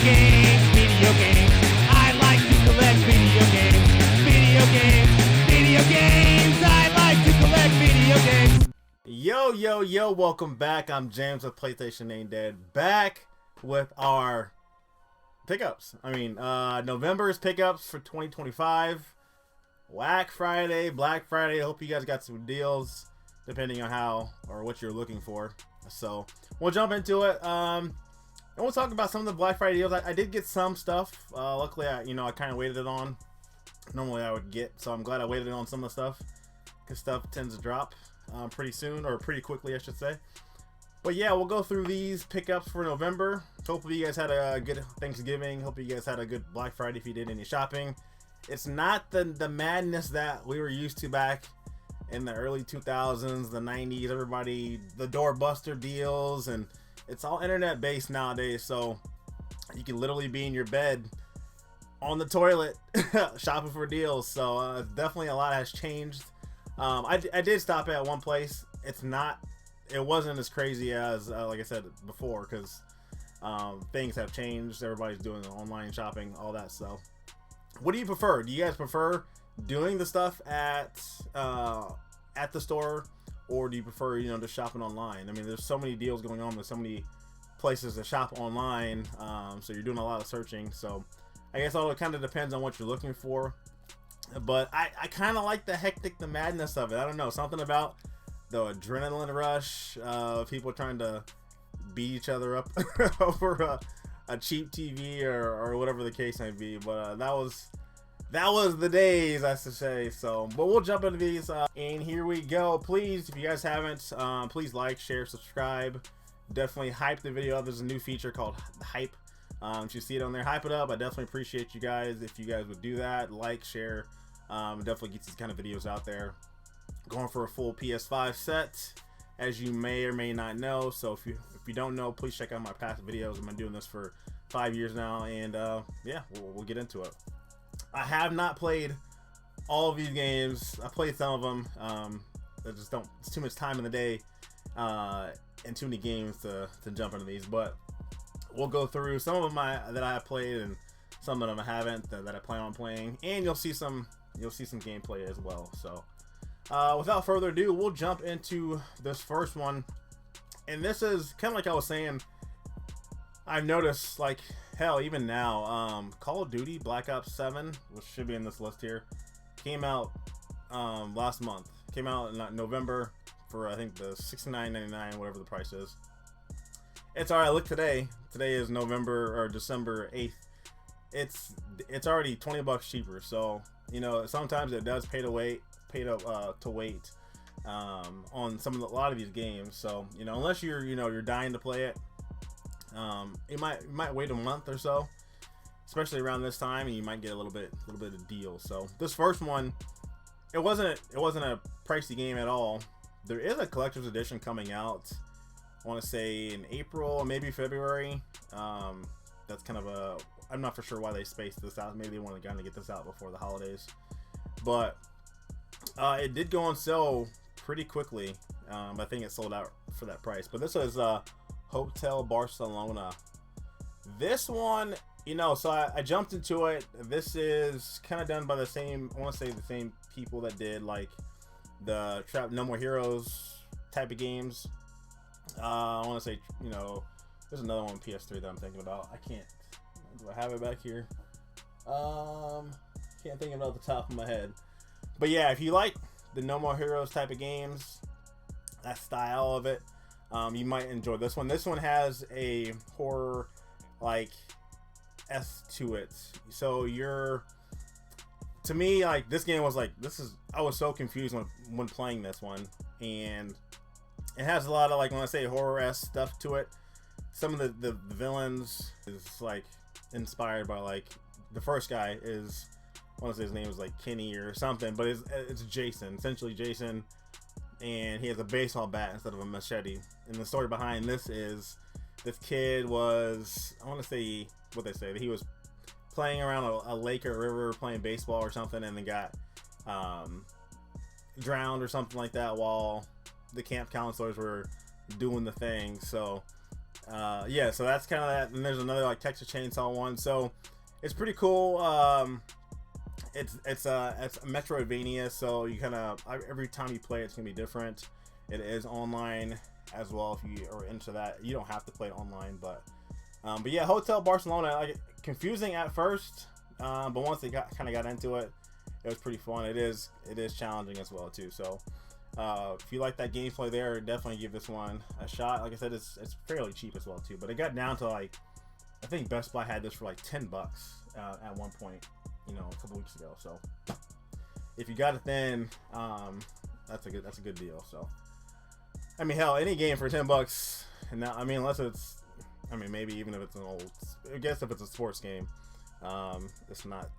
games, video games. I like to collect video games, video games, video games. I like to collect video games. Yo, welcome back. I'm James with PlayStation Ain't Dead, back with our pickups. November's pickups for 2025. Black Friday. I hope you guys got some deals, depending on how or what you're looking for. So we'll jump into it. And we'll talk about some of the Black Friday deals. I did get some stuff. Luckily, I kind of waited it on. Normally I would get, so I'm glad I waited on some of the stuff, because stuff tends to drop pretty soon, or pretty quickly, I should say. But yeah, we'll go through these pickups for November. Hopefully you guys had a good Thanksgiving. Hopefully you guys had a good Black Friday if you did any shopping. It's not the madness that we were used to back in the early 2000s, the 90s. Everybody, the doorbuster deals, and it's all internet based nowadays. So you can literally be in your bed on the toilet shopping for deals. So definitely a lot has changed. I did stop at one place. It wasn't as crazy as like I said before, because things have changed. Everybody's doing online shopping, all that stuff. What do you prefer? Do you guys prefer doing the stuff at the store, or do you prefer just shopping online? I mean, there's so many deals going on. There's so many places to shop online, so you're doing a lot of searching. So I guess all it kind of depends on what you're looking for. But I kind of like the madness of it. I don't know, something about the adrenaline rush of people trying to beat each other up over a cheap TV or whatever the case may be. But that was the days, I should say. So, but we'll jump into these, and here we go. Please, if you guys haven't, please like, share, subscribe. Definitely hype the video up. There's a new feature called Hype. If you see it on there, hype it up. I definitely appreciate you guys if you guys would do that. Like, share. Definitely gets these kind of videos out there. Going for a full PS5 set, as you may or may not know. So if you don't know, please check out my past videos. I've been doing this for 5 years now, and yeah, we'll get into it. I have not played all of these games. I played some of them. I just don't. It's too much time in the day, and too many games to jump into these. But we'll go through some of them that I have played, and some of them I haven't that I plan on playing, and you'll see some gameplay as well. So without further ado, we'll jump into this first one. And this is kind of like I was saying, I've noticed, like, hell, even now, Call of Duty Black Ops 7, which should be in this list here, came out last month. Came out in November for, I think, the $69.99, whatever the price is. It's alright. Look, today is December 8th. It's already $20 cheaper. So sometimes it does pay to wait on a lot of these games. So unless you're dying to play it, you might wait a month or so, especially around this time, and you might get a little bit of deal. So this first one, it wasn't a pricey game at all. There is a collector's edition coming out, I want to say in April or maybe February. That's kind of I'm not for sure why they spaced this out. Maybe they wanted to get this out before the holidays. But it did go on sale pretty quickly. I think it sold out for that price. But this is Hotel Barcelona. This one, so I jumped into it. This is kind of done by the same people that did like the No More Heroes type of games. I want to say, there's another one on PS3 that I'm thinking about. Do I have it back here? Can't think of it off the top of my head. But yeah, if you like the No More Heroes type of games, that style of it, you might enjoy this one. This one has a horror like to it. So to me, like, this game was like, I was so confused when playing this one, and it has a lot of, like, when I say horror-esque stuff to it. Some of the villains is like inspired by, like, the first guy is, I want to say his name is like Kenny or something, but it's Jason, essentially Jason, and he has a baseball bat instead of a machete. And the story behind this is, this kid was, I want to say what they say, that he was playing around a lake or a river playing baseball or something, and then got drowned or something like that while the camp counselors were doing the thing. So yeah, so that's kind of that. And there's another like Texas Chainsaw one, so it's pretty cool. It's a Metroidvania, so you kind of every time you play it's gonna be different. It is online as well. If you are into that, you don't have to play it online, but yeah, Hotel Barcelona, like confusing at first, but once they kind of got into it, it was pretty fun. It is challenging as well too. So if you like that gameplay there, definitely give this one a shot. Like I said, it's fairly cheap as well too, but it got down to like, I think Best Buy had this for like $10 at one point, you know, a couple weeks ago. So if you got it then, that's a good deal. So I mean, hell, any game for $10, and now, I mean, unless it's, I mean, maybe even if it's an old, I guess if it's a sports game, it's not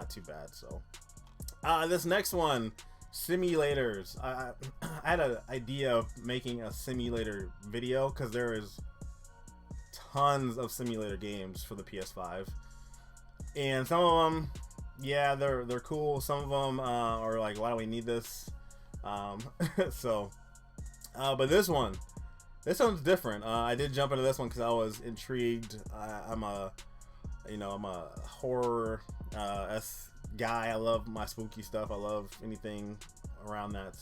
too bad. So this next one, simulators. I had an idea of making a simulator video because there is tons of simulator games for the PS5, and some of them, yeah, they're cool. Some of them are like, why do we need this? So but this one's different. I did jump into this one because I was intrigued. I'm a horror guy. I love my spooky stuff. I love anything around that.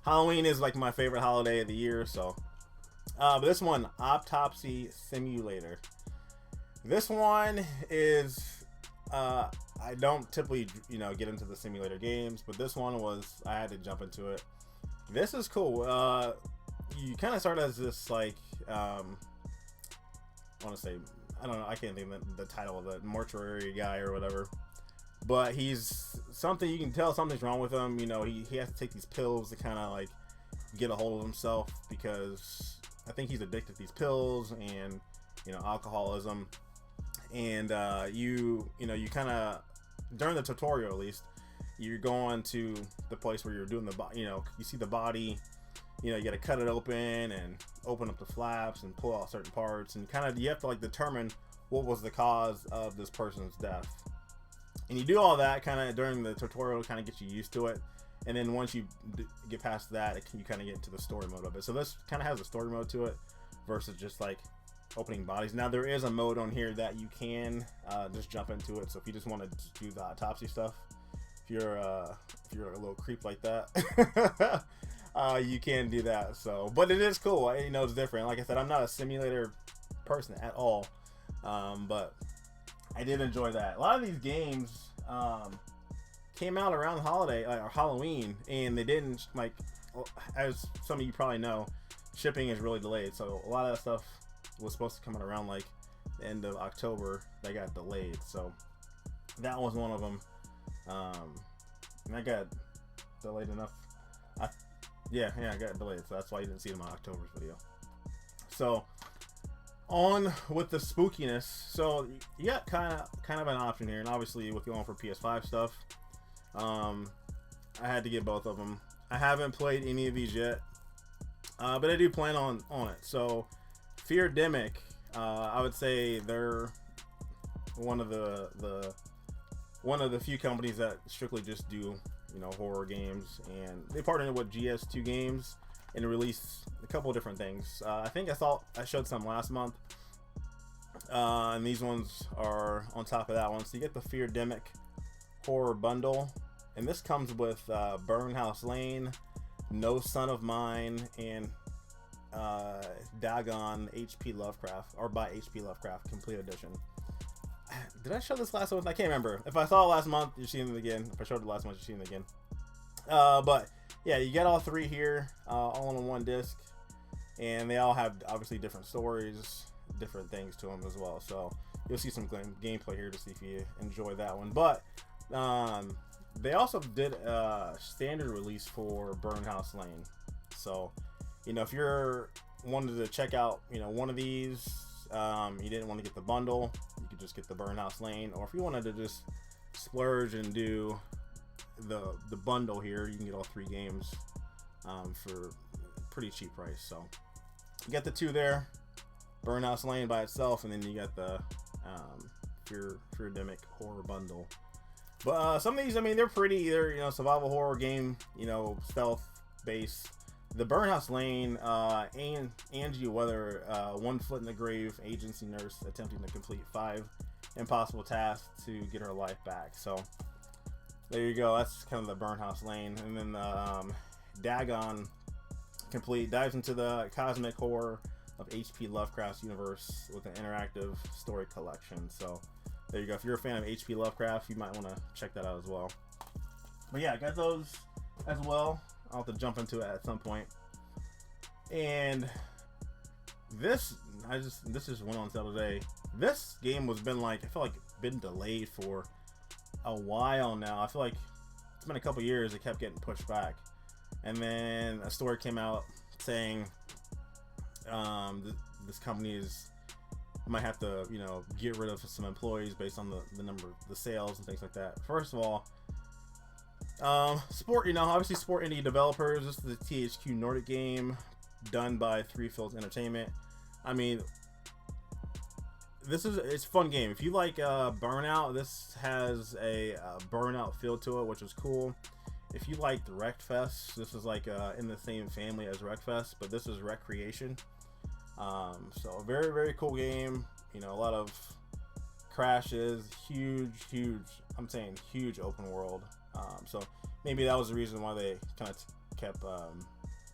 Halloween is like my favorite holiday of the year. So but this one, Autopsy Simulator. This one is I don't typically get into the simulator games, but this one I had to jump into it. This is cool. You kind of start as this like I want to say, I don't know, I can't think of the title of the mortuary guy or whatever, but he's something, you can tell something's wrong with him. He has to take these pills to kind of like get a hold of himself, because I think he's addicted to these pills and alcoholism. And you kind of, during the tutorial at least, you're going to the place where you're doing the you see the body, you got to cut it open and open up the flaps and pull out certain parts, and kind of you have to like determine what was the cause of this person's death. And you do all that kind of during the tutorial to kind of get you used to it, and then once you get past that, you kind of get into the story mode of it. So this kind of has a story mode to it versus just like opening bodies. Now there is a mode on here that you can just jump into it. So if you just want to do the autopsy stuff, if you're a little creep like that, you can do that. So, but it is cool. It's different. Like I said, I'm not a simulator person at all, but I did enjoy that. A lot of these games came out around the holiday or Halloween, and they didn't, like, as some of you probably know, shipping is really delayed. So a lot of that stuff was supposed to come out around like the end of October. They got delayed. So that was one of them. And I got delayed enough. I got delayed, so that's why you didn't see it in my October's video. So on with the spookiness. So you got kind of an option here, and obviously with going for PS5 stuff, I had to get both of them. I haven't played any of these yet, but I do plan on it. So Feardemic, I would say they're one of the few companies that strictly just do horror games, and they partnered with GS2 Games and released a couple of different things. I think I showed some last month, and these ones are on top of that one. So you get the Feardemic horror bundle, and this comes with Burnhouse Lane, No Son of Mine, and Dagon HP Lovecraft, or by HP Lovecraft Complete Edition. Did I show this last month? I can't remember. If I saw it last month, you're seeing it again. If I showed it last month, you're seeing it again. But yeah, you get all three here, all on one disc, and they all have obviously different stories, different things to them as well. So you'll see some gameplay here to see if you enjoy that one. But they also did a standard release for Burnhouse Lane. So if you're wanted to check out one of these, you didn't want to get the bundle, you could just get the Burnhouse Lane. Or if you wanted to just splurge and do the bundle here, you can get all three games for a pretty cheap price. So you got the two there, Burnhouse Lane by itself, and then you got the Feardemic horror bundle. But some of these, I mean, they're pretty. They're survival horror game, stealth based. The Burnhouse Lane, Angie Weather, one foot in the grave, agency nurse attempting to complete 5 impossible tasks to get her life back. So there you go. That's kind of the Burnhouse Lane. And then Dagon Complete dives into the cosmic horror of H.P. Lovecraft's universe with an interactive story collection. So there you go. If you're a fan of H.P. Lovecraft, you might want to check that out as well. But yeah, I got those as well. I'll have to jump into it at some point. And this just went on sale today. This game was been like, I feel like been delayed for a while now. I feel like it's been a couple years. It kept getting pushed back, and then a story came out saying this company might have to, you know, get rid of some employees based on the number, the sales and things like that. First of all, Sport, you know, obviously Sport Indie developers. This is the THQ Nordic game done by Three Fields Entertainment. I mean, it's a fun game. If you like Burnout, this has a Burnout feel to it, which is cool. If you liked Wreckfest, this is like in the same family as Wreckfest, but this is Wreckreation. So a very, very cool game. You know, a lot of crashes, huge, I'm saying huge open world. So maybe that was the reason why they kind of kept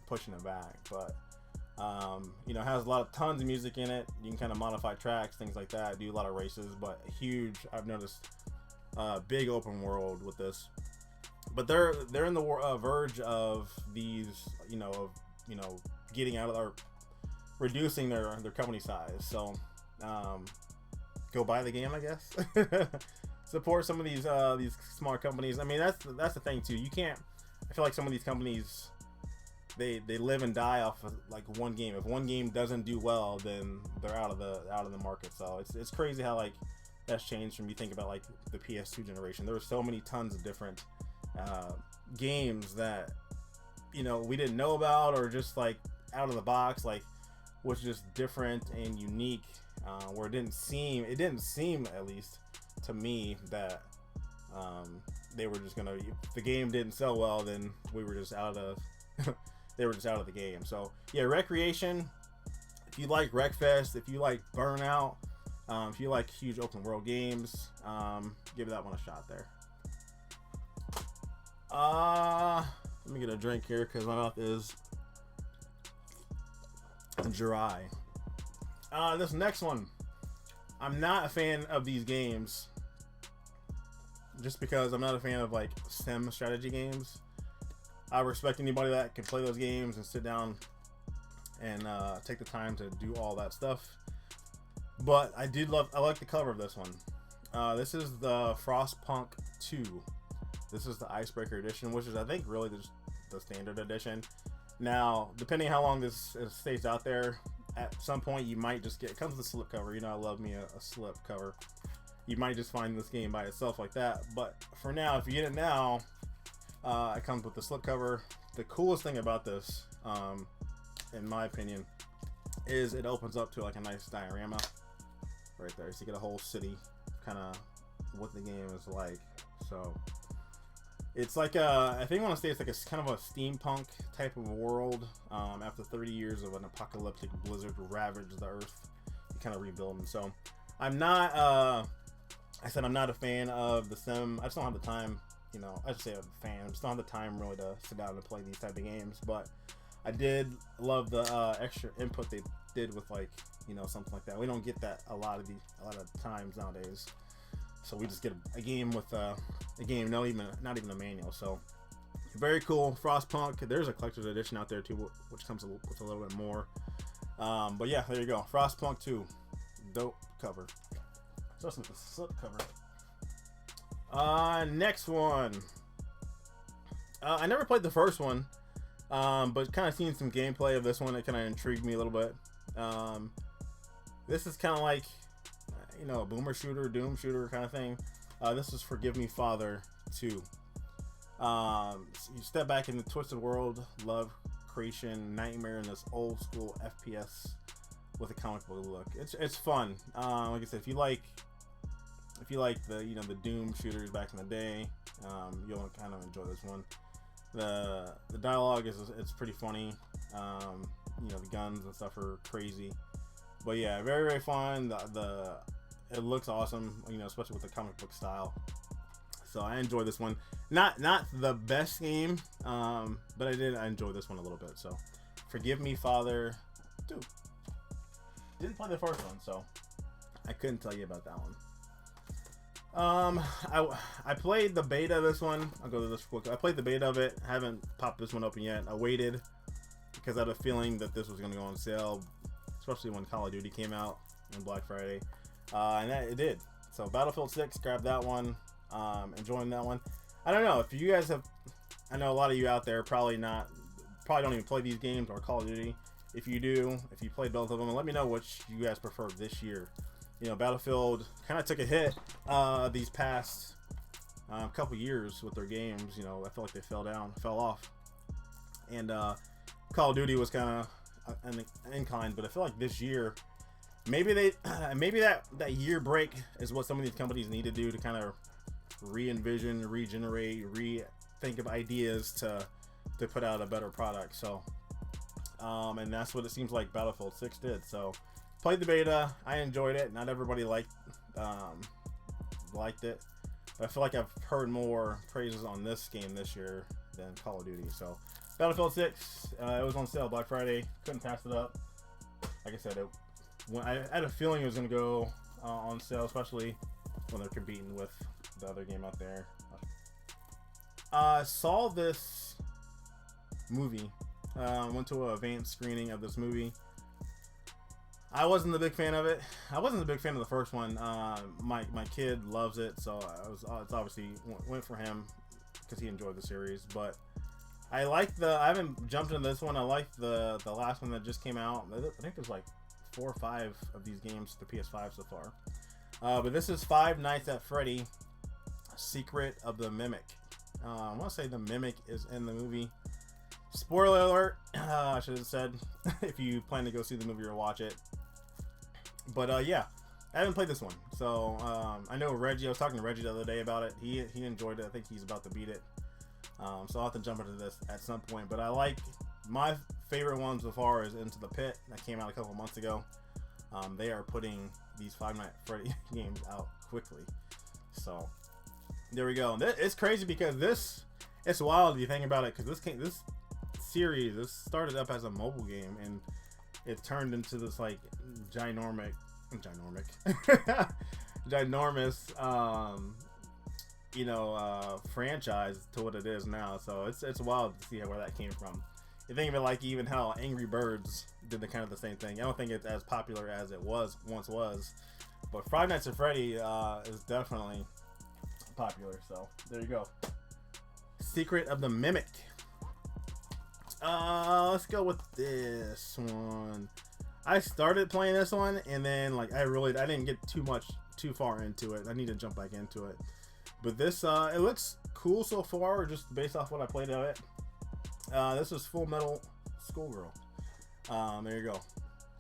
pushing it back. But you know, it has tons of music in it. You can kind of modify tracks, things like that. Do a lot of races, but huge. I've noticed big open world with this. But they're in the verge of these, getting out of or reducing their company size. So go buy the game, I guess. Support some of these smaller companies. I mean, that's the thing too. You can't. I feel like some of these companies, they live and die off of like one game. If one game doesn't do well, then they're out of the market. So it's crazy how like that's changed from, you think about like the PS2 generation. There were so many tons of different games that, you know, we didn't know about, or just like out of the box, like was just different and unique. Where it didn't seem at least to me that they were just gonna, if the game didn't sell well, then we were just out of they were just out of the game. So yeah, Wreckreation. If you like Wreckfest, if you like Burnout, if you like huge open world games, give that one a shot there. Let me get a drink here because my mouth is dry. This next one, I'm not a fan of these games, just because I'm not a fan of like sim strategy games. I respect anybody that can play those games and sit down and take the time to do all that stuff. But I like the cover of this one. This is the Frostpunk 2. This is the Icebreaker edition, which is, I think, really the standard edition. Now, depending how long this stays out there, at some point you might just get, it comes with a slip cover. You know, I love me a slip cover. You might just find this game by itself like that. But for now, if you get it now, it comes with the slip cover. The coolest thing about this, in my opinion, is it opens up to like a nice diorama right there. So you get a whole city, kind of what the game is like. So it's like I think I want to say it's like a kind of a steampunk type of world. After 30 years of an apocalyptic blizzard ravaged the earth, you kind of rebuild them. So I'm not, I said I'm not a fan of the sim. I just don't have the time. You know, I should say I'm a fan. I just don't have the time really to sit down and play these type of games. But I did love the extra input they did with, like, you know, something like that. We don't get that a lot of times nowadays. So we just get a game with a game, not even a manual. So very cool. Frostpunk. There's a collector's edition out there too, which comes with a little bit more. But yeah, there you go. Frostpunk 2, dope cover. Especially with the slip cover. Next one. I never played the first one, but kind of seen some gameplay of this one. It kind of intrigued me a little bit. This is kind of like, you know, a boomer shooter, doom shooter kind of thing. This is Forgive Me Father 2. You step back in the twisted world, love creation, nightmare in this old school FPS with a comic book look. It's fun. Like I said, if you like the, you know, the doom shooters back in the day, you'll kind of enjoy this one. The dialogue is it's pretty funny. You know, the guns and stuff are crazy. But yeah, very very fun. It looks awesome. You know, especially with the comic book style. So I enjoy this one. Not the best game, but I enjoy this one a little bit. So forgive me, Father. Dude, didn't play the first one, so I couldn't tell you about that one. I played the beta of this one. I'll go to this quick. I played the beta of it. I haven't popped this one open yet. I waited because I had a feeling that this was going to go on sale, especially when Call of Duty came out on Black Friday, and it did. So Battlefield 6, grabbed that one. Enjoying that one. I don't know if you guys have. I know a lot of you out there probably don't even play these games or Call of Duty. If you do, if you played both of them, let me know which you guys prefer this year. You know, Battlefield kind of took a hit these past couple years with their games. You know, I feel like they fell off, and Call of Duty was kind of an incline. But I feel like this year, maybe that year break is what some of these companies need to do to kind of re-envision, regenerate, rethink of ideas to put out a better product. So, and that's what it seems like Battlefield 6 did. So. Played the beta. I enjoyed it. Not everybody liked it, but I feel like I've heard more praises on this game this year than Call of Duty. So, Battlefield 6, it was on sale Black Friday. Couldn't pass it up. Like I said, I had a feeling it was going to go on sale, especially when they're competing with the other game out there. Saw this movie. Went to an advanced screening of this movie. I wasn't a big fan of it. I wasn't a big fan of the first one. My kid loves it, so it's obviously went for him because he enjoyed the series. But I haven't jumped into this one. I like the last one that just came out. I think there's like 4 or 5 of these games to PS5 so far. But this is Five Nights at Freddy: Secret of the Mimic. I want to say the Mimic is in the movie. Spoiler alert, I should have said if you plan to go see the movie or watch it. But yeah, I haven't played this one. So I know Reggie, I was talking to Reggie the other day about it. He enjoyed it. I think he's about to beat it. So I'll have to jump into this at some point. But I like, my favorite one so far is Into the Pit. That came out a couple months ago. They are putting these Five Nights at Freddy games out quickly. So there we go. It's crazy because it's wild if you think about it, because this series, this started up as a mobile game and it turned into this like ginormous franchise to what it is now. So it's wild to see where that came from. You think of it like even how Angry Birds did the same thing. I don't think it's as popular as it once was, but Five Nights at Freddy is definitely popular. So there you go. Secret of the Mimic. Let's go with this one. I started playing this one and then like I didn't get too far into it. I need to jump back into it. But this it looks cool so far, just based off what I played of it. This is Full Metal Schoolgirl. There you go.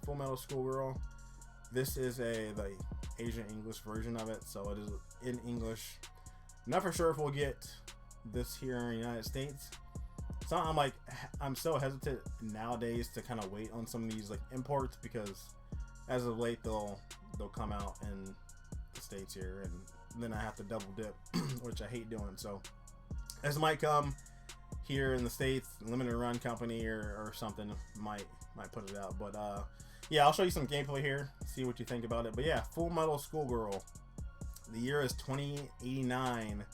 Full Metal Schoolgirl. This is the Asian English version of it, so it is in English. Not for sure if we'll get this here in the United States. So I'm so hesitant nowadays to kind of wait on some of these like imports, because as of late they'll come out in the States here and then I have to double dip, which I hate doing. So this might come here in the States, limited run company or something might put it out. But yeah, I'll show you some gameplay here, see what you think about it. But yeah, Full Metal Schoolgirl. The year is 2089.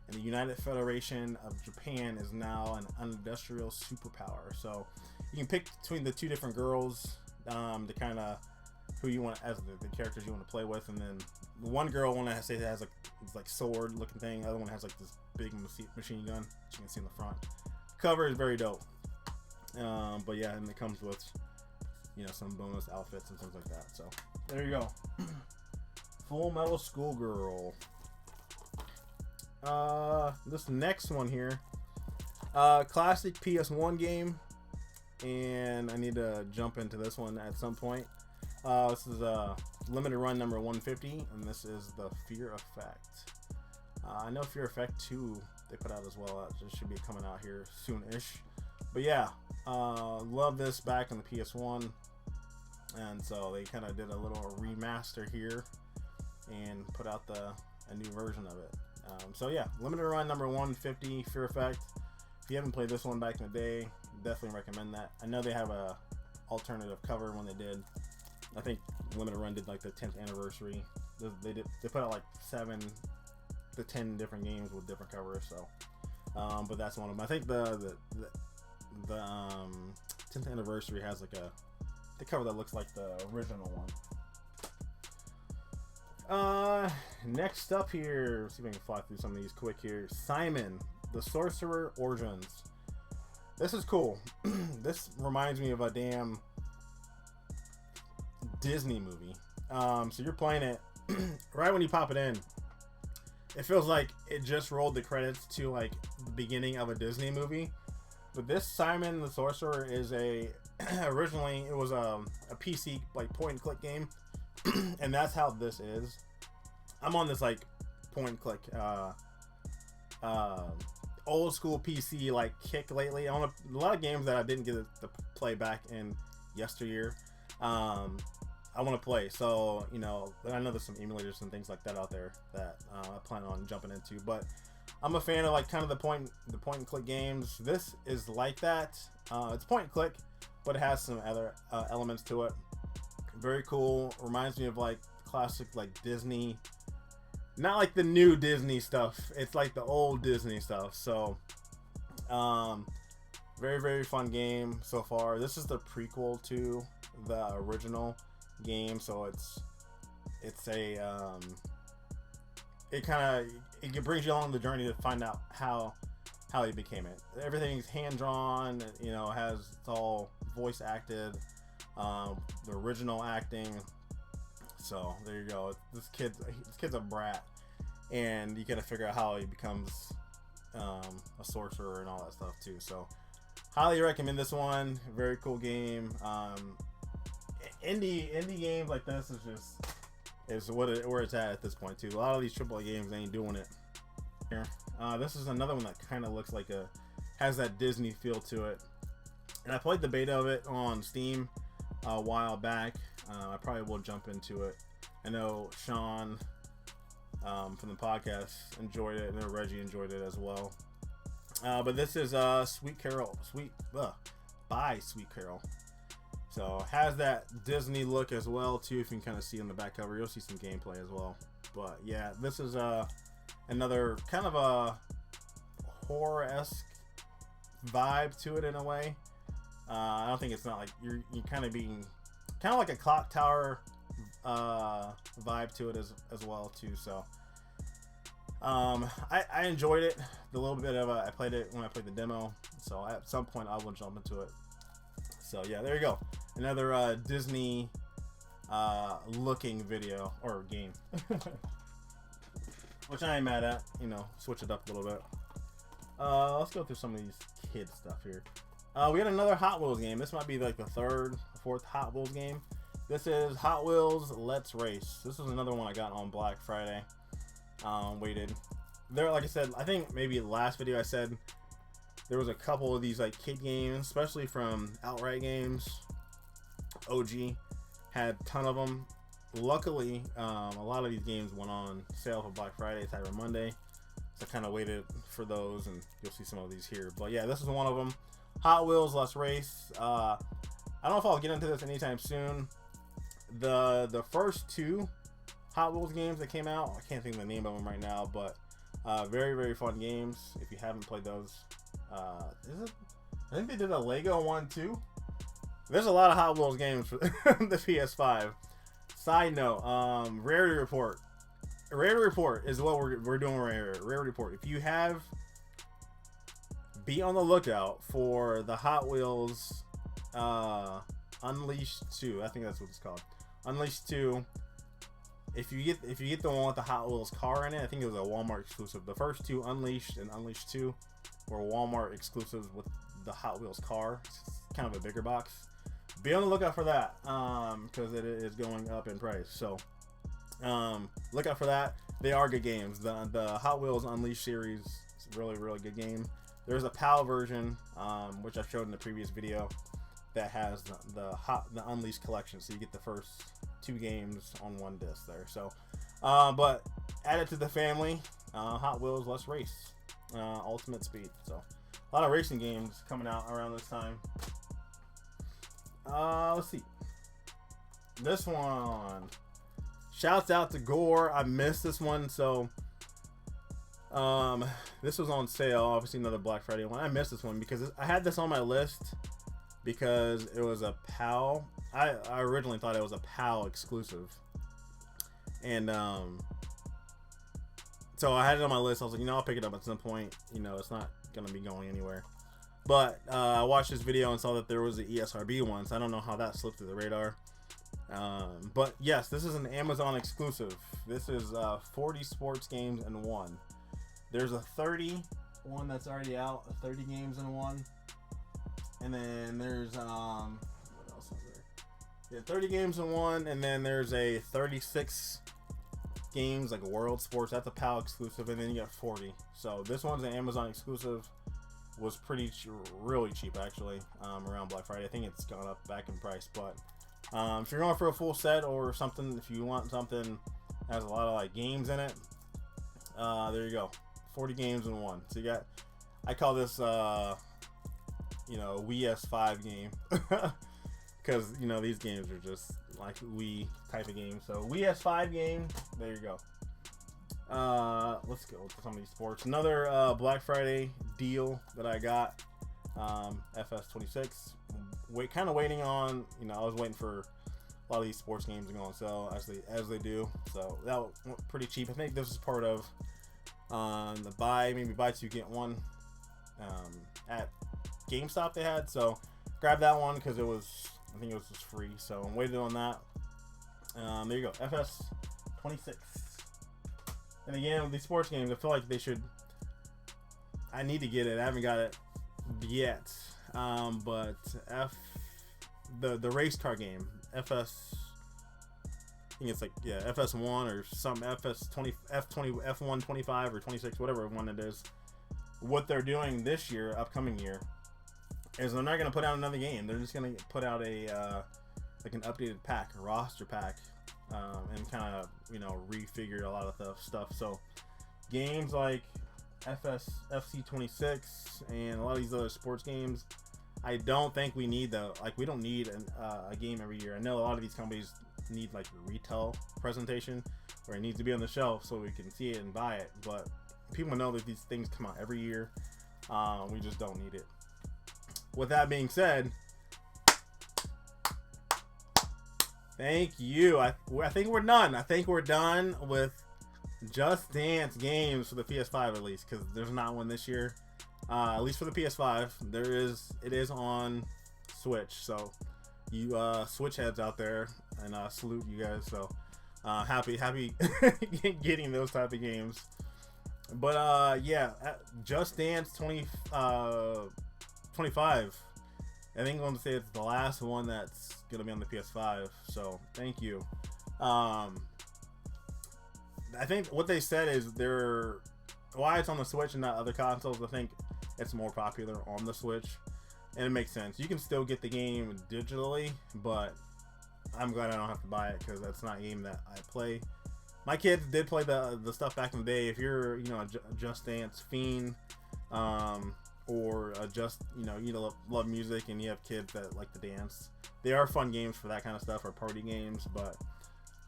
And the United Federation of Japan is now an industrial superpower. So you can pick between the two different girls to kind of who you want as the characters you want to play with. And then one girl, one has like sword looking thing. The other one has like this big machine gun, which you can see in the front. Cover is very dope. But yeah, and it comes with some bonus outfits and things like that. So there you go. Full Metal Schoolgirl. This next one here, classic PS1 game, and I need to jump into this one at some point. This is limited run number 150, and this is the Fear Effect. I know Fear Effect 2 they put out as well. It should be coming out here soon-ish. But yeah, love this back in the PS1, and so they kind of did a little remaster here and put out a new version of it. So yeah, limited run number 150, Fear Effect. If you haven't played this one back in the day, definitely recommend that. I know they have a alternative cover when they did. I think limited run did like the 10th anniversary. They put out like 7 to 10 different games with different covers. So, but that's one of them. I think the 10th anniversary has like the cover that looks like the original one. Next up here, let's see if I can fly through some of these quick here. Simon, the Sorcerer Origins. This is cool. This reminds me of a damn Disney movie. So you're playing it right when you pop it in. It feels like it just rolled the credits to like the beginning of a Disney movie. But this Simon the Sorcerer is originally it was a PC like point and click game. And that's how this is. I'm on this like point and click old school PC like kick lately. On a lot of games that I didn't get to play back in yesteryear. I want to play, so you know, I know there's some emulators and things like that out there that I plan on jumping into. But I'm a fan of like kind of the point and click games. This is like that. It's point and click, but it has some other elements to it. Very cool. Reminds me of like classic like Disney, not like the new Disney stuff. It's like the old Disney stuff. So, very, very fun game so far. This is the prequel to the original game, so it brings you along the journey to find out how he became it. Everything's hand drawn, you know, it's all voice acted, the original acting. So there you go. This kid's a brat, and you gotta figure out how he becomes a sorcerer and all that stuff too. So highly recommend this one. Very cool game. Indie games like this is where it's at this point too. A lot of these AAA games ain't doing it. Here, this is another one that kind of looks like has that Disney feel to it. And I played the beta of it on Steam a while back. I probably will jump into it. I know Sean from the podcast enjoyed it, and Reggie enjoyed it as well. But this is Sweet Carol by Sweet Carol. So has that Disney look as well too. If you can kind of see on the back cover, you'll see some gameplay as well. But yeah, this is another kind of a horror-esque vibe to it in a way. I don't think it's not like you're kind of being kind of like a clock tower vibe to it as well too. So I enjoyed it. The little bit of I played it when I played the demo. So at some point I will jump into it. So yeah, there you go. Another Disney looking video or game. Which I ain't mad at. You know, switch it up a little bit. Let's go through some of these kid stuff here. We had another Hot Wheels game. This might be like the 3rd, 4th Hot Wheels game. This is Hot Wheels Let's Race. This was another one I got on Black Friday. Waited. There, like I said, I think maybe the last video I said there was a couple of these like kid games, especially from Outright Games. OG had a ton of them. Luckily, a lot of these games went on sale for Black Friday, Cyber Monday. So I kind of waited for those, and you'll see some of these here. But yeah, this is one of them. Hot Wheels Let's Race. I don't know if I'll get into this anytime soon. The first 2 Hot Wheels games that came out, I can't think of the name of them right now, but very, very fun games. If you haven't played those, I think they did a Lego one too. There's a lot of Hot Wheels games for the PS5. Side note, Rarity Report. Rarity Report is what we're doing right here. Rarity Report. If you have, be on the lookout for the Hot Wheels Unleashed 2. I think that's what it's called. Unleashed 2. If you get the one with the Hot Wheels car in it, I think it was a Walmart exclusive. The first 2, Unleashed and Unleashed 2, were Walmart exclusives with the Hot Wheels car. It's kind of a bigger box. Be on the lookout for that because it is going up in price. So look out for that. They are good games. The Hot Wheels Unleashed series Really, really good game. There's a PAL version, which I showed in the previous video, that has the Unleashed collection, so you get the first 2 games on one disc there. So, but add it to the family. Hot Wheels Let's Race, Ultimate Speed. So, a lot of racing games coming out around this time. Let's see. This one. Shouts out to Gore. I missed this one, so this was on sale. Obviously, another Black Friday one. I missed this one because I had this on my list because it was a PAL. I originally thought it was a PAL exclusive, and so I had it on my list. I was like, I'll pick it up at some point. It's not gonna be going anywhere. But I watched this video and saw that there was an ESRB one, so I don't know how that slipped through the radar. But yes, this is an Amazon exclusive. This is 40 sports games in one. There's a 30 one that's already out, 30 games in one. And then there's what else is there? Yeah, 30 games in one, and then there's a 36 games like World Sports. That's a PAL exclusive, and then you got 40. So this one's an Amazon exclusive. Was really cheap actually, around Black Friday. I think it's gone up back in price, but if you're going for a full set or something, if you want something that has a lot of like games in it, there you go, 40 games in one. So you got, I call this Wii S5 game because these games are just like Wii type of games. So Wii S5 game, there you go. Let's go to some of these sports. Another Black Friday deal that I got, FS26. Kind of waiting on, I was waiting for a lot of these sports games to go on sale as they do. So that was pretty cheap. I think this is part of the maybe buy 2 get 1 at GameStop they had. So grab that one because I think it was just free. So I'm waiting on that. There you go, FS26. And again, with these sports games, I feel like I need to get it. I haven't got it yet. But the race car game, FS, I think it's like, FS1 or some FS20, F125 or 26, whatever one it is. What they're doing this year, upcoming year, is they're not going to put out another game. They're just going to put out like an updated pack, a roster pack, and kind of, refigure a lot of the stuff. So games like FC26 and a lot of these other sports games, I don't think we need we don't need a game every year. I know a lot of these companies need like a retail presentation where it needs to be on the shelf so we can see it and buy it, but people know that these things come out every year. We just don't need it. With that being said, thank you. I think we're done. I think we're done with Just Dance games for the PS5 at least, because there's not one this year. At least for the PS5, it is on Switch. So you Switch heads out there, and salute you guys. So happy getting those type of games. But yeah, Just Dance 25. I think I'm going to say it's the last one that's going to be on the PS5. So thank you. I think what they said is why it's on the Switch and not other consoles. I think it's more popular on the Switch, and it makes sense. You can still get the game digitally, but I'm glad I don't have to buy it because that's not a game that I play. My kids did play the stuff back in the day. If you're a Just Dance fiend, or just you love music and you have kids that like to dance, they are fun games for that kind of stuff, or party games. But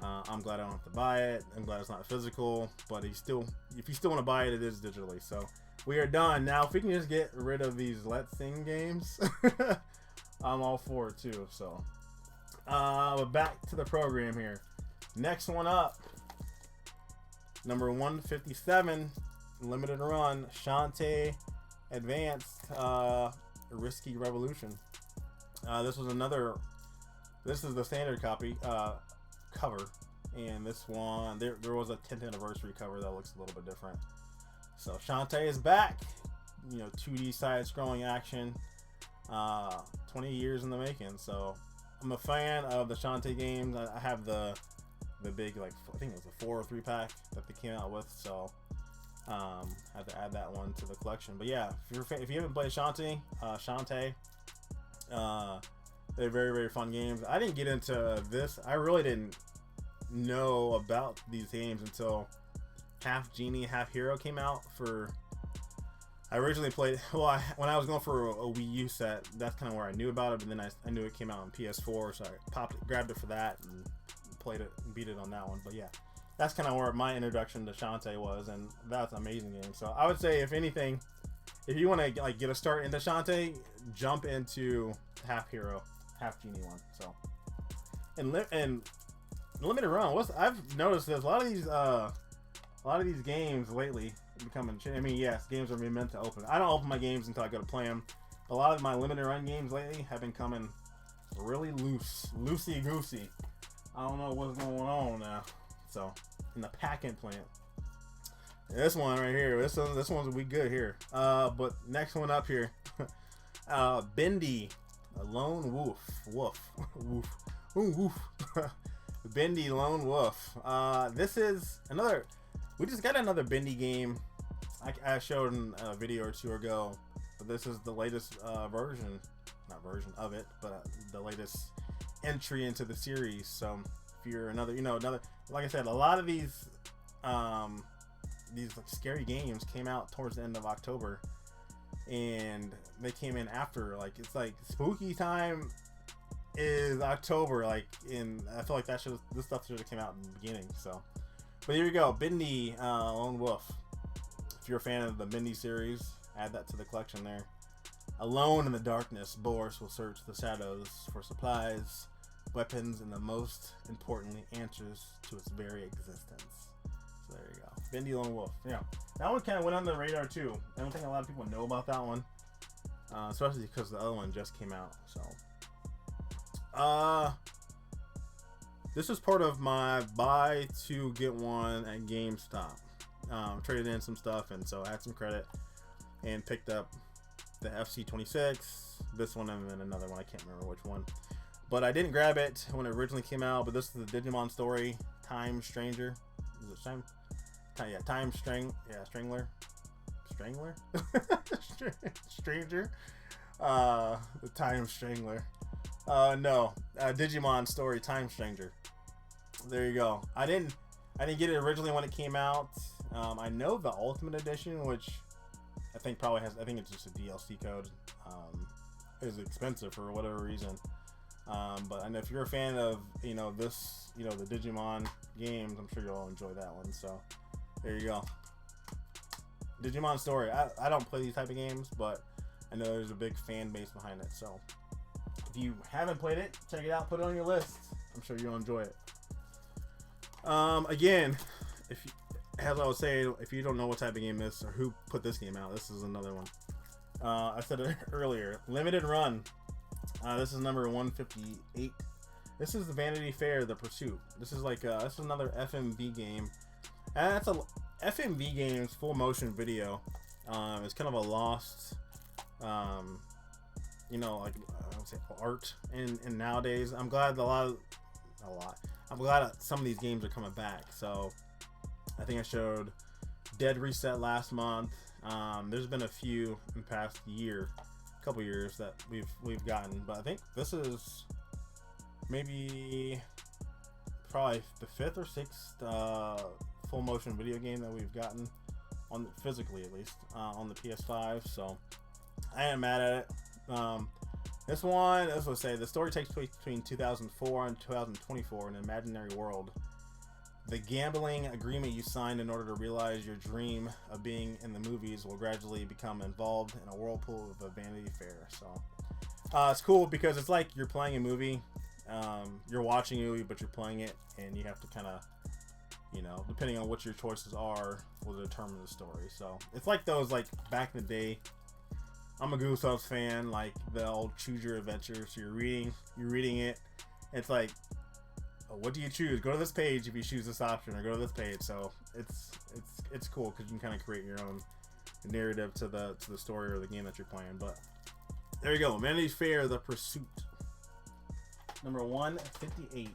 I'm glad I don't have to buy it. I'm glad it's not physical, but if you still want to buy it, it is digitally. So we are done. Now if we can just get rid of these Let's Sing games, I'm all for it too. So but back to the program here. Next one up, number 157, limited run, Shantae Advanced Risky Revolution. This is the standard copy cover, and this one there was a 10th anniversary cover that looks a little bit different. So Shantae is back, 2D side scrolling action, 20 years in the making. So I'm a fan of the Shantae games. I have the big, I think it was a 4 or 3 pack that they came out with. So Have to add that one to the collection. But yeah, if you haven't played Shantae, they're very, very fun games. I didn't get into this. I really didn't know about these games until Half Genie, Half Hero came out. I originally played, when I was going for a Wii U set, that's kind of where I knew about it, but then I knew it came out on PS4, so I grabbed it for that and played it and beat it on that one. But yeah, that's kind of where my introduction to Shantae was, and that's an amazing game. So I would say, if anything, if you want to like get a start into Shantae, jump into Half Hero, Half Genie one. So and limited run. I've noticed there's a lot of these games lately becoming. I mean, yes, games are meant to open. I don't open my games until I go to play them. A lot of my limited run games lately have been coming really loosey goosey. I don't know what's going on now. So in the packing plant. This one right here. This one's gonna be good here. But next one up here, Bendy, a lone wolf. Bendy lone wolf. This is another. We just got another Bendy game. I showed in a video or two ago. But this is the latest version of it, but the latest entry into the series. So if you're another, like I said, a lot of these like scary games came out towards the end of October, and they came in after, like, it's like spooky time is October, like, I feel like this stuff should have came out in the beginning. So, but here we go, Bendy Lone Wolf. If you're a fan of the Bendy series, add that to the collection there. Alone in the darkness, Boris will search the shadows for supplies, weapons, and, the most importantly, answers to its very existence. So there you go, Bendy Lone Wolf. Yeah, that one kind of went on the radar too. I don't think a lot of people know about that one, especially because the other one just came out. So, this was part of my buy two get one at GameStop. Traded in some stuff, and so I had some credit and picked up the FC26, this one, and then another one. I can't remember which one, but I didn't grab it when it originally came out. But this is the Digimon Story Time Stranger. Is it Time? Yeah, Strangler. Stranger. The Time Strangler. No, Digimon Story Time Stranger. There you go. I didn't get it originally when it came out. I know the Ultimate Edition, which I think it's just a DLC code. Is expensive for whatever reason. But I know if you're a fan of the Digimon games, I'm sure you'll all enjoy that one. So there you go. Digimon Story. I don't play these type of games, but I know there's a big fan base behind it. So if you haven't played it, check it out. Put it on your list. I'm sure you'll enjoy it. Again, as I was saying, if you don't know what type of game this is or who put this game out, this is another one. I said it earlier. Limited run. This is number 158. This is the Vanity Fair, The Pursuit. This is this is another FMV game. And that's FMV games, full motion video. It's kind of a lost, I would say art in nowadays. I'm glad I'm glad that some of these games are coming back. So I think I showed Dead Reset last month. There's been a few in the past couple years that we've gotten, but I think this is probably the 5th or 6th full motion video game that we've gotten physically, at least on the PS5. So I am mad at it. This one, as I say, the story takes place between 2004 and 2024 in an imaginary world. The gambling agreement you signed in order to realize your dream of being in the movies will gradually become involved in a whirlpool of a Vanity Fair. So it's cool because it's like you're playing a movie. You're watching a movie, but you're playing it, and you have to kind of, depending on what your choices are, will determine the story. So it's like those, like, back in the day. I'm a Goose Ups fan, like the old Choose Your Adventure. So you're reading it. It's like, what do you choose? Go to this page if you choose this option, or go to this page. So it's cool because you can kind of create your own narrative to the story or the game that you're playing. But there you go, Vanity Fair, The Pursuit, number 158.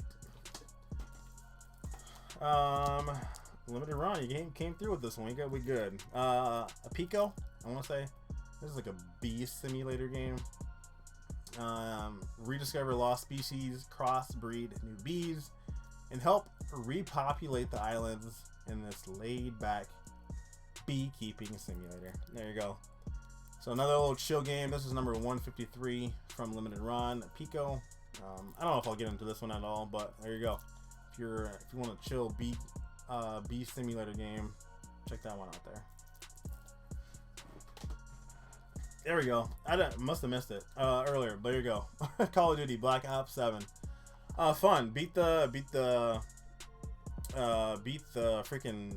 Limited limited run. You came through with this one. We good. A Pico, I want to say. This is like a bee simulator game. Rediscover lost species, crossbreed new bees, and help repopulate the islands in this laid-back beekeeping simulator. There you go. So another little chill game. This is number 153 from Limited Run, Pico. I don't know if I'll get into this one at all, but there you go. If you want a chill bee simulator game, check that one out there. There we go. I must have missed it earlier, but there you go. Call of Duty Black Ops 7. Fun. Beat the freaking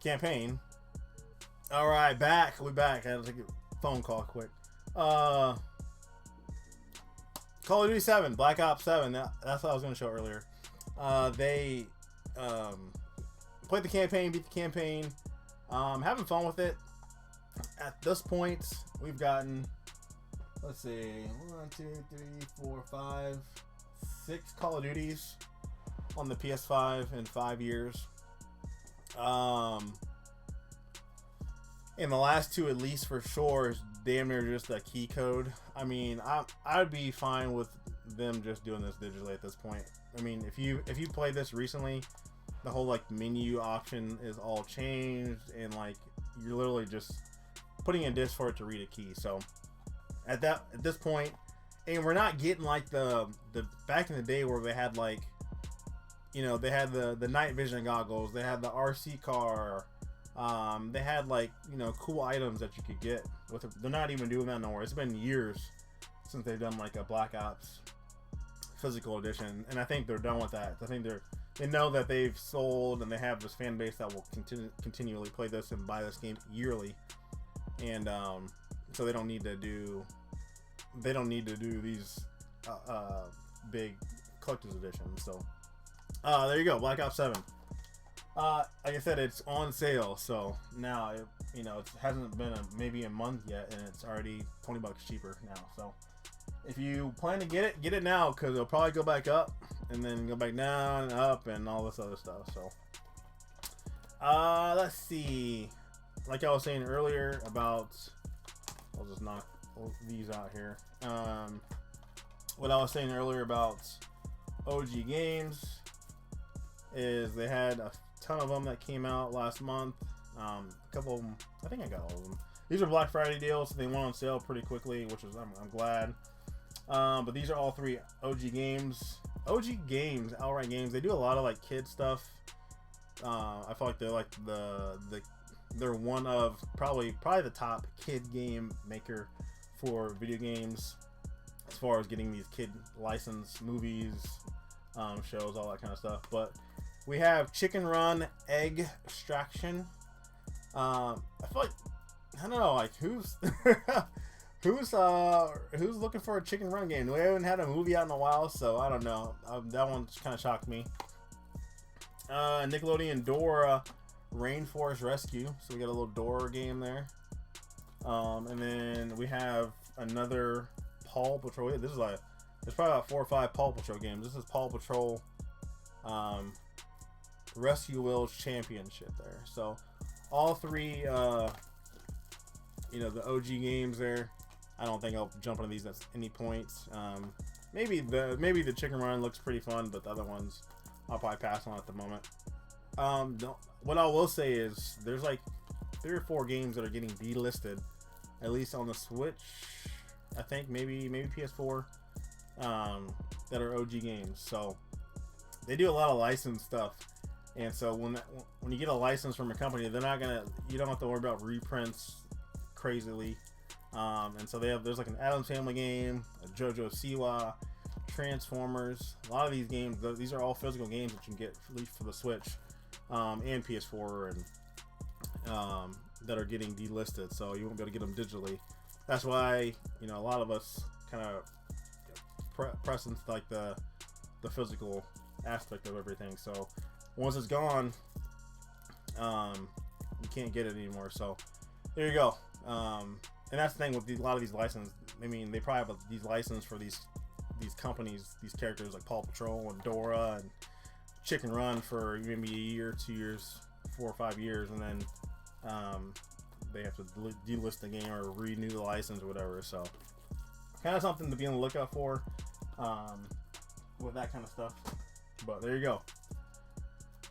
campaign. All right, back. We back. I had to take a phone call quick. Call of Duty 7, Black Ops 7. That's what I was going to show earlier. They played the campaign, beat the campaign. Having fun with it. At this point, we've gotten, let's see, 1, 2, 3, 4, 5, 6 Call of Duties on the PS5 in 5 years. In the last 2, at least for sure, is damn near just a key code. I mean, I'd be fine with them just doing this digitally at this point. I mean, if you played this recently, the whole like menu option is all changed, and like you're literally just putting a disc for it to read a key. So at this point, and we're not getting like the back in the day where they had like, you know, they had the night vision goggles, they had the RC car, they had like, you know, cool items that you could get with it. They're not even doing that no more. It's been years since they've done like a Black Ops physical edition, and I think they're done with that. I think they know that they've sold and they have this fan base that will continually play this and buy this game yearly. And so they don't need to do these big collector's editions. So there you go, Black Ops 7. Like I said, it's on sale, so now it hasn't been maybe a month yet, and it's already $20 cheaper now. So if you plan to get it now, because it'll probably go back up and then go back down and up and all this other stuff. So let's see. Like I was saying earlier about, I'll just knock these out here. What I was saying earlier about OG games is they had a ton of them that came out last month. A couple of them, I think I got all of them. These are Black Friday deals, so they went on sale pretty quickly, which is I'm glad. But these are all 3 OG games. OG games, outright games. They do a lot of like kid stuff. I feel like they're like they're one of probably the top kid game maker for video games as far as getting these kid licensed movies, shows, all that kind of stuff. But we have Chicken Run Egg Extraction. I feel like, I don't know, like who's who's looking for a Chicken Run game? We haven't had a movie out in a while, so I don't know. That one kind of shocked me. Nickelodeon Dora Rainforest Rescue. So we got a little Dora game there. And then we have another Paw Patrol. This is like, there's probably about 4 or 5 Paw Patrol games. This is Paw Patrol Rescue Wheels Championship there. So all 3 the OG games there. I don't think I'll jump into these at any points. Maybe the Chicken Run looks pretty fun, but the other ones I'll probably pass on at the moment. What I will say is there's like 3 or 4 games that are getting delisted, at least on the Switch. I think maybe PS4 that are OG games. So they do a lot of licensed stuff, and so when you get a license from a company, you don't have to worry about reprints crazily. And so there's like an Addams Family game, a JoJo Siwa, Transformers. A lot of these games, these are all physical games that you can get at least for the Switch and PS4, and that are getting delisted, so you won't be able to get them digitally. That's why a lot of us kind of press into like the physical aspect of everything. So once it's gone, you can't get it anymore. So there you go. And that's the thing with a lot of these licenses. I mean, they probably have these licenses for these companies, these characters like Paw Patrol and Dora and chicken run for maybe a year, 2 years, 4 or 5 years, and then they have to delist the game or renew the license or whatever. So kind of something to be on the lookout for with that kind of stuff. But there you go.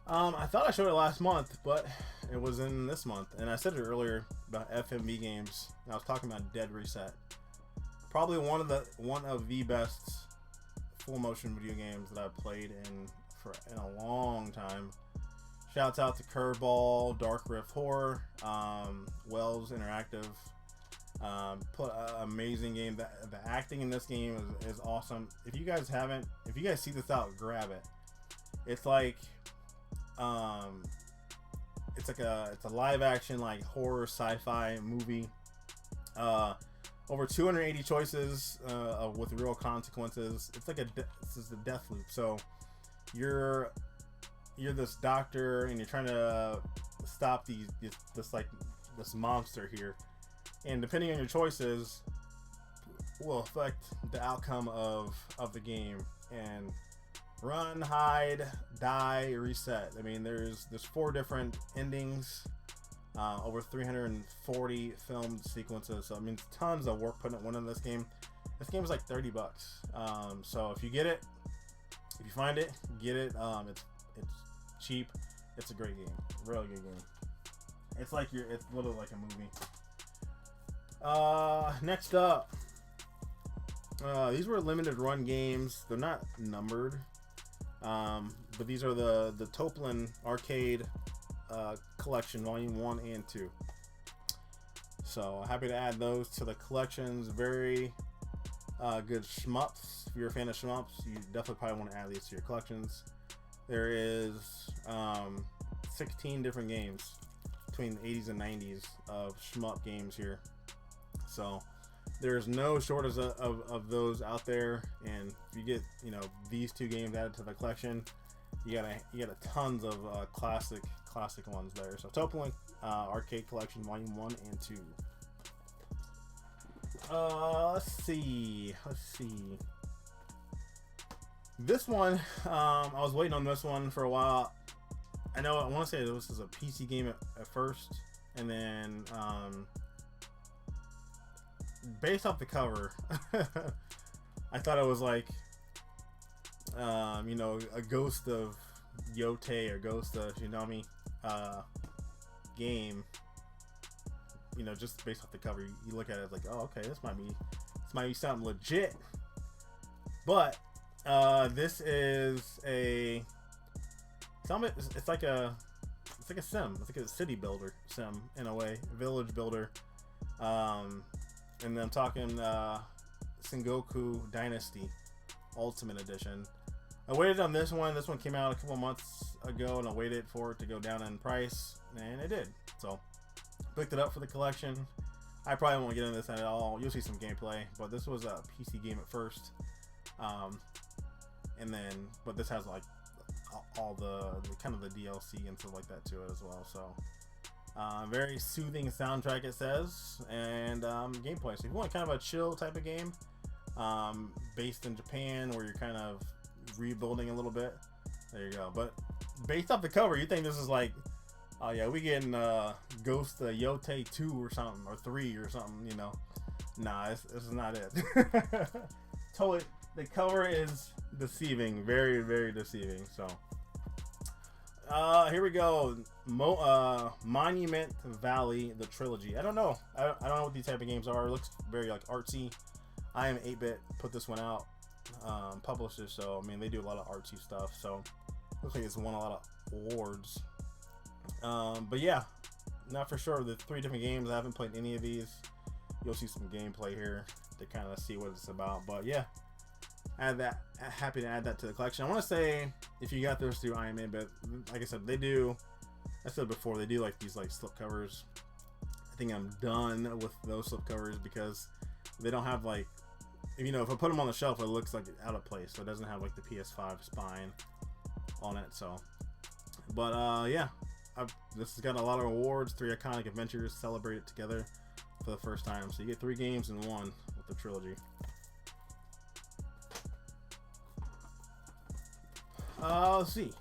I thought I showed it last month, but it was in this month, and I said it earlier about FMV games. I was talking about Dead Reset, probably one of the best full motion video games that I've played in a long time. Shouts out to Curveball, Dark Rift Horror, Wells Interactive. Amazing game. The acting in this game is awesome. If you guys see this out, grab it. It's like it's a live action like horror sci-fi movie. Over 280 choices with real consequences. It's like this is the death loop. So you're this doctor and you're trying to stop this monster here, and depending on your choices will affect the outcome of the game. And run, hide, die, reset. I mean, there's 4 different endings, over 340 filmed sequences. So I mean, tons of work put in this game. This game is like $30. So if you get it, if you find it, get it. It's cheap. It's a great game, really good game. It's literally like a movie. Next up, these were limited run games. They're not numbered, but these are the Toplin Arcade Collection Volume 1 and 2. So happy to add those to the collections. Very good shmups. If you're a fan of shmups, you definitely probably want to add these to your collections. There is 16 different games between the 80s and 90s of shmup games here. So there's no shortage of those out there, and if you get these 2 games added to the collection, you got tons of classic ones there. So Toplin Arcade Collection Volume 1 and 2. Let's see. This one, I was waiting on this one for a while. I want to say this was a PC game at first, and then based off the cover, I thought it was like a Ghost of Yotei or Ghost of Shinami game. Just based off the cover, you look at it like, oh, okay, this might be something legit. But this is it's like a sim. It's like a city builder sim in a way, village builder. And then I'm talking Sengoku Dynasty Ultimate Edition. I waited on this one. This one came out a couple months ago, and I waited for it to go down in price, and it did. So picked it up for the collection. I probably won't get into this at all. You'll see some gameplay, but this was a PC game at first. But this has like all the kind of the DLC and stuff like that to it as well. So very soothing soundtrack, it says, and gameplay. So if you want kind of a chill type of game, based in Japan, where you're kind of rebuilding a little bit, there you go. But based off the cover, you think this is like, oh yeah, we getting Ghost of Yotei 2 or something, or 3 or something, Nah, this is not it. Totally, the cover is deceiving, very, very deceiving. So here we go. Monument Valley, the trilogy. I don't know what these type of games are. It looks very like artsy. I am 8-bit put this one out, published it, so I mean they do a lot of artsy stuff. So looks like it's won a lot of awards. But yeah, not for sure. The 3 different games, I haven't played any of these. You'll see some gameplay here to kind of see what it's about. But yeah, happy to add that to the collection. I want to say, if you got those through IMA, but like I said, they do. I said before, they do like these like slip covers. I think I'm done with those slip covers because they don't have like, if I put them on the shelf, it looks like out of place. So it doesn't have like the PS5 spine on it. So, but yeah. This has got a lot of awards. 3 iconic adventures celebrated together for the first time. So you get 3 games in one with the trilogy. Let's see.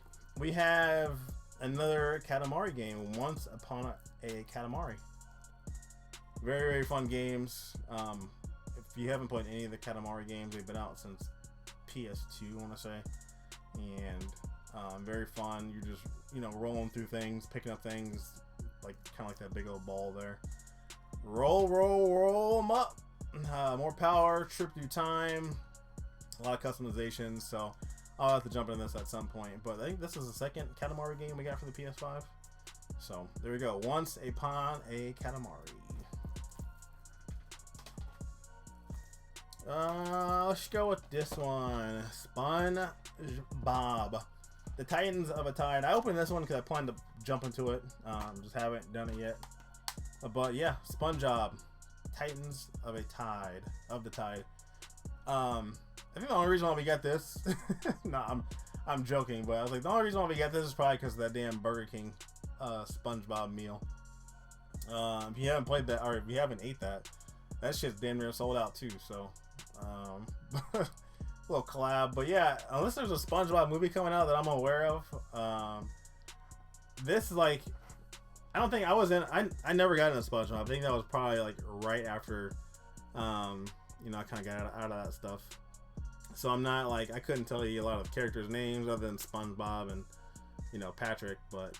we have another Katamari game. Once Upon a Katamari. Very, very fun games. If you haven't played any of the Katamari games, they've been out since PS2, I want to say. And very fun. You're just, rolling through things, picking up things, like kind of like that big old ball there. Roll them up. More power, trip through time, a lot of customizations. So I'll have to jump into this at some point. But I think this is the second Katamari game we got for the PS5. So there we go. Once Upon a Katamari. Let's go with this one. Spongebob. The Titans of a Tide. I opened this one because I planned to jump into it. Just haven't done it yet. But yeah, Spongebob. Titans of a Tide. Of the Tide. I think the only reason why we got this... no, I'm joking, but I was like, the only reason why we got this is probably because of that damn Burger King Spongebob meal. If you haven't played that, or if you haven't ate that, that shit's damn near sold out too, so... little collab, but yeah, unless there's a SpongeBob movie coming out that I'm aware of, this is like, I don't think I never got into SpongeBob. I think that was probably like right after, I kind of got out of that stuff. So I'm not like, I couldn't tell you a lot of characters' names other than SpongeBob and, Patrick, but,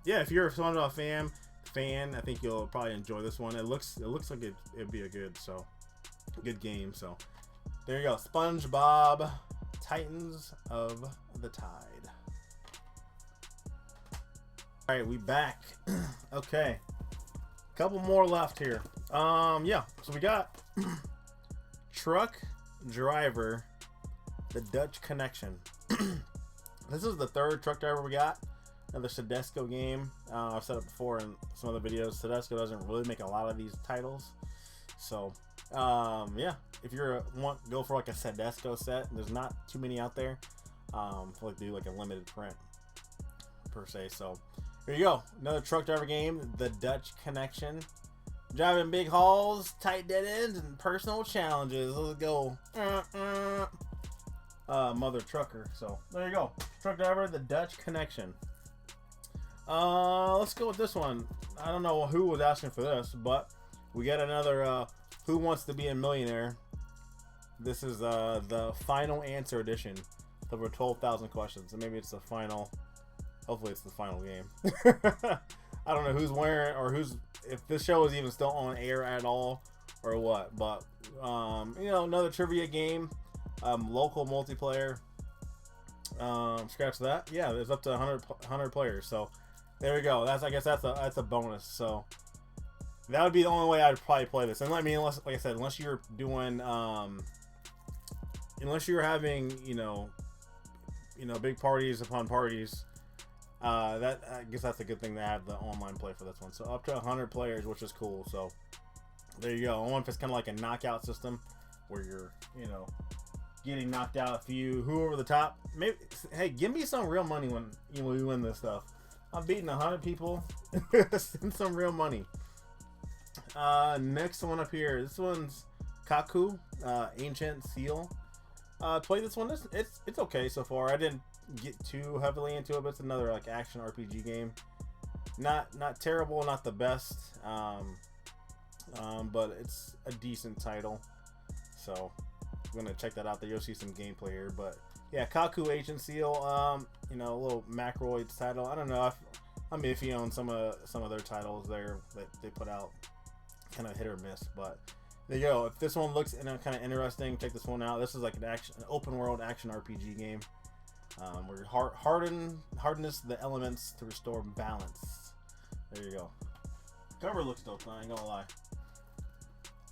yeah, if you're a SpongeBob fan, I think you'll probably enjoy this one. It looks like it'd be a good game. So there you go, SpongeBob, Titans of the Tide. All right, we back. Okay, couple more left here. Yeah, so we got Truck Driver, the Dutch Connection. This is the third Truck Driver we got. Another Sedesco game. I've said it before in some other videos. Sedesco doesn't really make a lot of these titles, so yeah, if go for like a Sedesco set. There's not too many out there. Like do like a limited print per se. So here you go, another truck driver game, the Dutch Connection. Driving big hauls, tight dead ends, and personal challenges. Let's go. Mother trucker. So there you go, truck driver, the Dutch Connection. Let's go with this one. I don't know who was asking for this, but we got another Who Wants to Be a Millionaire. This is the final answer edition. Over 12,000 questions, and maybe it's the final. Hopefully, it's the final game. I don't know who's wearing or if this show is even still on air at all or what. But another trivia game, local multiplayer. Scratch that. Yeah, there's up to 100 players. So there we go. I guess that's a bonus. So that would be the only way I'd probably play this. And unless, like I said, unless you're doing, unless you're having, big parties upon parties, I guess that's a good thing to have the online play for this one. So up to 100 players, which is cool. So there you go. I wonder if it's kind of like a knockout system where you're, getting knocked out. Who over the top. Maybe, hey, give me some real money when we win this stuff. I'm beating 100 people. Send some real money. Next one up here. This one's Kaku, Ancient Seal. Played this one. It's okay so far. I didn't get too heavily into it, but it's another like action RPG game. Not terrible, not the best. But it's a decent title. So I'm gonna check that out. There, you'll see some gameplay here. But yeah, Kaku Ancient Seal. A little Macroids title. I don't know. I'm iffy on some of their titles there that they put out. Kind of hit or miss, but there you go. If this one looks kind of interesting, check this one out. This is like an open world action RPG game. Where you hardness the elements to restore balance. There you go. Cover looks dope, I ain't gonna lie.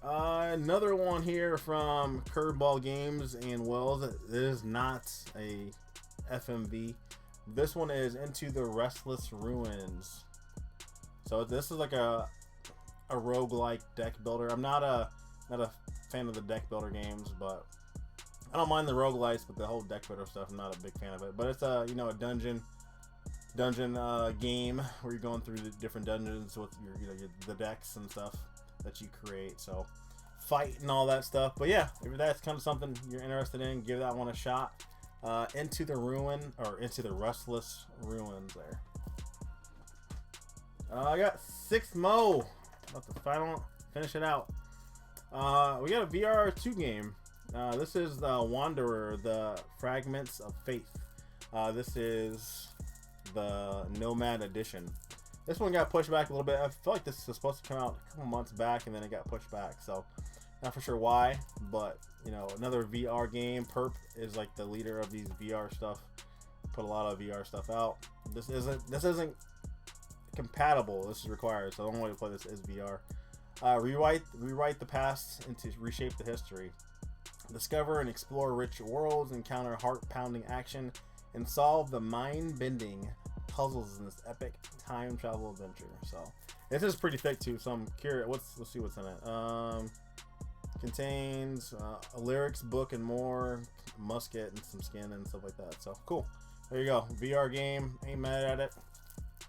Another one here from Curveball Games and Wells. It is not a FMV. This one is Into the Restless Ruins. So this is like a roguelike deck builder. I'm not a fan of the deck builder games, but I don't mind the roguelites, but the whole deck builder stuff, I'm not a big fan of it. But it's a dungeon game where you're going through the different dungeons with the decks and stuff that you create. So fight and all that stuff. But yeah, if that's kind of something you're interested in, give that one a shot. Into the Ruin, or Into the Restless Ruins there. I got 6 Mo. About to finish it out. We got a VR 2 game. This is the Wanderer, the Fragments of Faith. This is the Nomad Edition. This one got pushed back a little bit. I feel like this was supposed to come out a couple months back, and then it got pushed back. So, not for sure why, but you know, another VR game. Perp is like the leader of these VR stuff. Put a lot of VR stuff out. This isn't compatible. This is required. So the only way to play this is VR. Rewrite the past and to reshape the history. Discover and explore rich worlds, encounter heart-pounding action, and solve the mind-bending puzzles in this epic time travel adventure. So this is pretty thick too. So I'm curious. Let's see what's in it. Contains a lyrics book and more, musket and some skin and stuff like that. So cool. There you go. VR game. Ain't mad at it.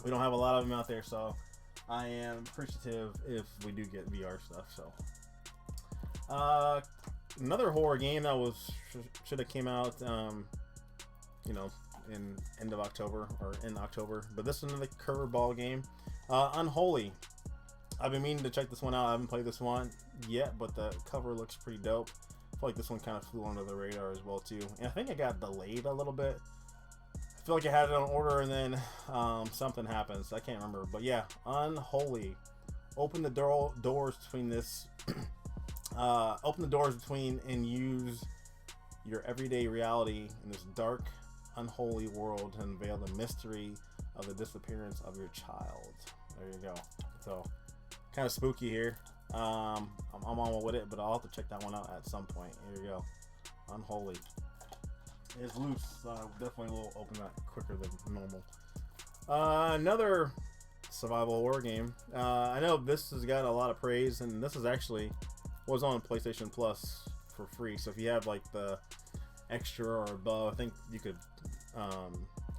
We don't have a lot of them out there, so I am appreciative if we do get VR stuff. So another horror game that was should have came out you know, in end of October or in October, but this is another curveball game. Unholy. I've been meaning to check this one out. I haven't played this one yet, but the cover looks pretty dope. I feel like this one kind of flew under the radar as well too, and I think it got delayed a little bit. I feel like I had it on order and then something happens. I can't remember, but yeah, Unholy. Open the doors between this. Open the doors between and use your everyday reality in this dark, unholy world to unveil the mystery of the disappearance of your child. There you go. So, kind of spooky here. I'm on with it, but I'll have to check that one out at some point. Here you go. Unholy. It's loose, so definitely will open that quicker than normal. Another survival horror game. I know this has got a lot of praise, and this is actually was on PlayStation Plus for free. So if you have like the extra or above, I think you could.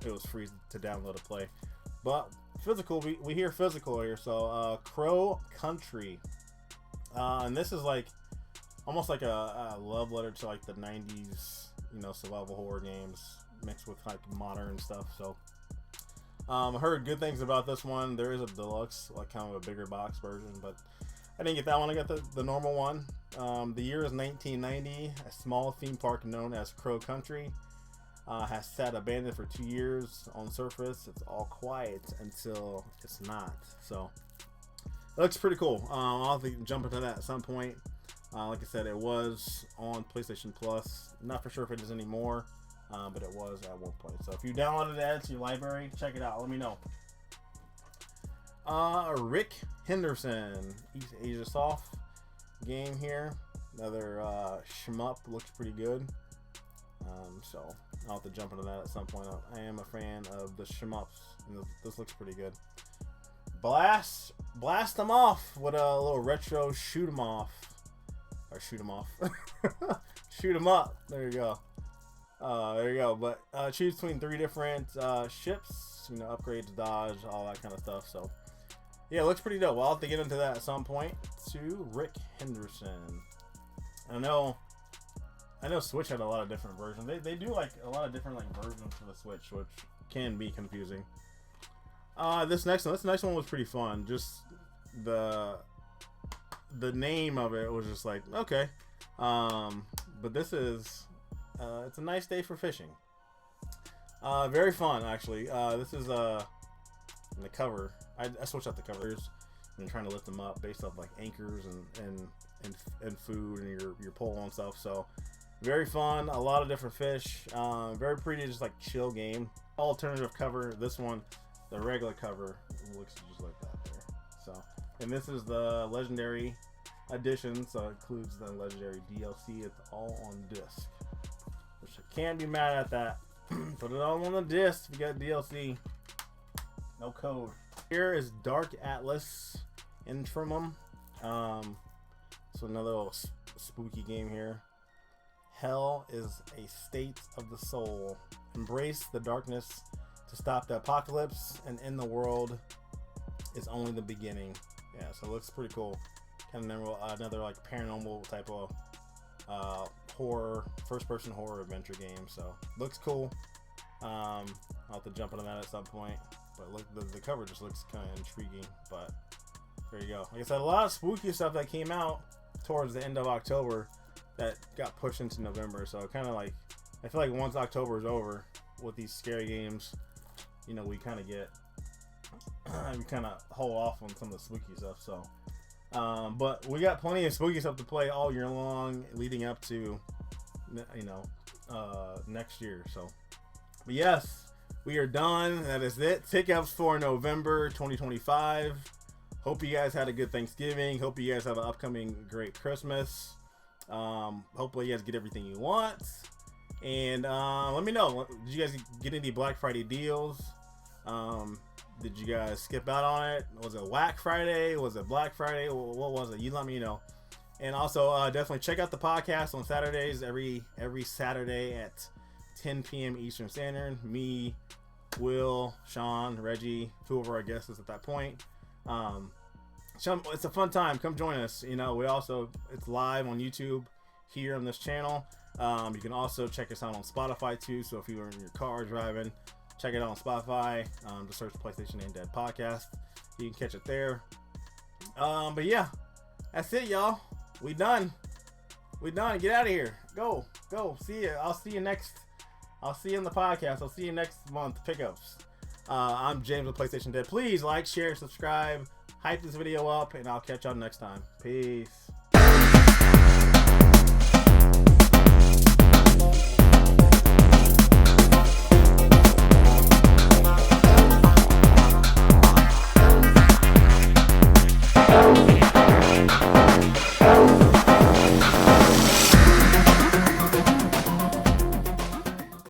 It was free to download and play. But physical, we hear physical here. So Crow Country, and this is like almost like a love letter to like the 90s, you know, survival horror games mixed with like modern stuff. So I heard good things about this one. There is a deluxe, like kind of a bigger box version, but I didn't get that one. I got the normal one. The year is 1990. A small theme park known as Crow Country has sat abandoned for 2 years. On the surface, it's all quiet until it's not. So it looks pretty cool. I'll have to jump into that at some point. Like I said, it was on PlayStation Plus. Not for sure if it is anymore, but it was at one point. So if you downloaded it, add it to your library, check it out. Let me know. Rick Henderson, East Asia Soft game here. Another shmup, looks pretty good. So I'll have to jump into that at some point. I am a fan of the shmups, and this looks pretty good. Blast them off with a little retro shoot 'em off, or shoot 'em off, shoot 'em up. There you go. There you go. But choose between 3 different ships. You know, upgrades, dodge, all that kind of stuff. So yeah, it looks pretty dope. I'll have to get into that at some point. To Rick Henderson. I know Switch had a lot of different versions. They do like a lot of different like versions for the Switch, which can be confusing. This next one was pretty fun. Just the name of it was just like, okay. But this is it's a nice day for fishing. Very fun actually. This is in the cover. I switched out the covers and trying to lift them up based off like anchors and food and your pole and stuff. So very fun, a lot of different fish. Very pretty, just like chill game. Alternative cover. This one, the regular cover, looks just like that there. So, and this is the legendary edition, so it includes the legendary DLC. It's all on disc, which I can't be mad at that. Put it all on the disc if you got DLC. No code. Here is Dark Atlas Intrimum. So another little spooky game here. Hell is a state of the soul. Embrace the darkness to stop the apocalypse and end the world is only the beginning. Yeah, so it looks pretty cool. Kind of another like paranormal type of first-person horror adventure game. So looks cool. I'll have to jump into that at some point. But look, the cover just looks kind of intriguing. But there you go. Like I said, a lot of spooky stuff that came out towards the end of October that got pushed into November. So kind of like, I feel like once October is over with these scary games, you know, we kind of get, we kind of hold off on some of the spooky stuff. So, but we got plenty of spooky stuff to play all year long, leading up to, you know, next year. So, but yes. We are done. That is it. Pickups for November 2025. Hope you guys had a good Thanksgiving. Hope you guys have an upcoming great Christmas. Hopefully you guys get everything you want. And let me know. Did you guys get any Black Friday deals? Did you guys skip out on it? Was it Whack Friday? Was it Black Friday? What was it? You let me know. And also definitely check out the podcast on Saturdays. Every Saturday at 10 p.m. Eastern Standard. Me, Will, Sean, Reggie, two of our guests at that point. It's a fun time. Come join us. You know, it's live on YouTube here on this channel. You can also check us out on Spotify too. So if you were in your car driving, check it out on Spotify. Just search PlayStation Ain't Dead Podcast. You can catch it there. But yeah, that's it, y'all. We done. Get out of here. Go. See ya. I'll see you in the podcast. I'll see you next month. Pickups. I'm James with PlayStation Dead. Please like, share, subscribe, hype this video up, and I'll catch y'all next time. Peace.